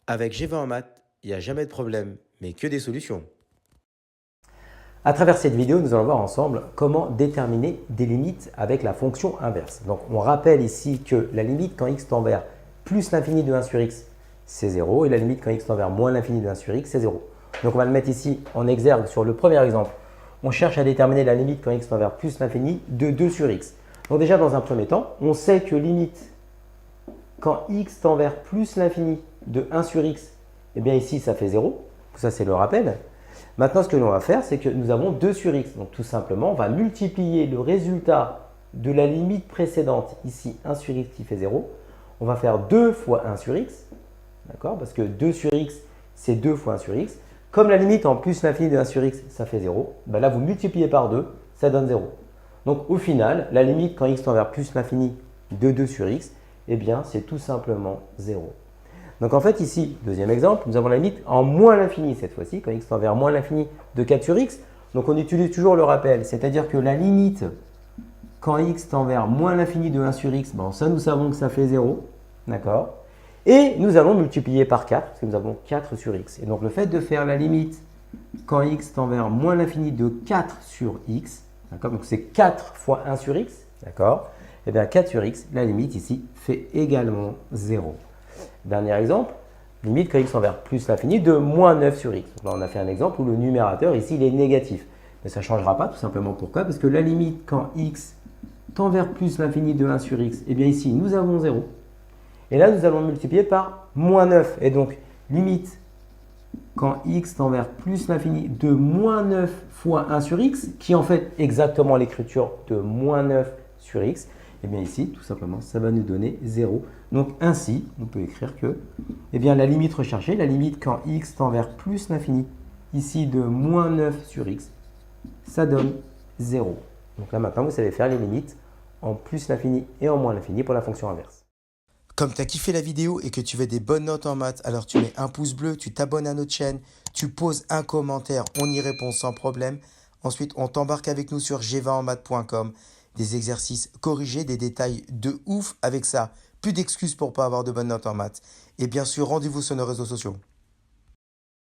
Avec G20 en maths, il n'y a jamais de problème, mais que des solutions. À travers cette vidéo, nous allons voir ensemble comment déterminer des limites avec la fonction inverse. Donc, on rappelle ici que la limite quand x tend vers plus l'infini de 1 sur x, c'est 0, et la limite quand x tend vers moins l'infini de 1 sur x, c'est 0. Donc, on va le mettre ici en exergue sur le premier exemple. On cherche à déterminer la limite quand x tend vers plus l'infini de 2 sur x. Donc déjà, dans un premier temps, on sait que limite quand x tend vers plus l'infini de 1 sur x, eh bien ici, ça fait 0. Ça, c'est le rappel. Maintenant, ce que l'on va faire, c'est que nous avons 2 sur x. Donc, tout simplement, on va multiplier le résultat de la limite précédente, ici 1 sur x qui fait 0. On va faire 2 fois 1 sur x, d'accord? Parce que 2 sur x, c'est 2 fois 1 sur x. Comme la limite en plus l'infini de 1 sur x, ça fait 0, ben là, vous multipliez par 2, ça donne 0. Donc, au final, la limite quand x tend vers plus l'infini de 2 sur x, eh bien, c'est tout simplement 0. Donc en fait ici, deuxième exemple, nous avons la limite en moins l'infini cette fois-ci, quand x tend vers moins l'infini de 4 sur x. Donc on utilise toujours le rappel, c'est-à-dire que la limite quand x tend vers moins l'infini de 1 sur x, bon, ça nous savons que ça fait 0, d'accord? Et nous allons multiplier par 4, parce que nous avons 4 sur x. Et donc le fait de faire la limite quand x tend vers moins l'infini de 4 sur x, d'accord? Donc c'est 4 fois 1 sur x, d'accord? Et bien 4 sur x, la limite ici fait également 0. Dernier exemple, limite quand x tend vers plus l'infini de moins 9 sur x. Donc là, on a fait un exemple où le numérateur ici, il est négatif. Mais ça ne changera pas, tout simplement. Pourquoi? Parce que la limite quand x tend vers plus l'infini de 1 sur x, eh bien ici, nous avons 0. Et là, nous allons multiplier par moins 9. Et donc, limite quand x tend vers plus l'infini de moins 9 fois 1 sur x, qui est en fait exactement l'écriture de moins 9 sur x, et bien ici, tout simplement, ça va nous donner 0. Donc ainsi, on peut écrire que eh bien, la limite recherchée, la limite quand x tend vers plus l'infini, ici de moins 9 sur x, ça donne 0. Donc là maintenant, vous savez faire les limites en plus l'infini et en moins l'infini pour la fonction inverse. Comme tu as kiffé la vidéo et que tu veux des bonnes notes en maths, alors tu mets un pouce bleu, tu t'abonnes à notre chaîne, tu poses un commentaire, on y répond sans problème. Ensuite, on t'embarque avec nous sur g20enmaths.com. Des exercices corrigés, des détails de ouf avec ça. Plus d'excuses pour pas avoir de bonnes notes en maths. Et bien sûr, rendez-vous sur nos réseaux sociaux.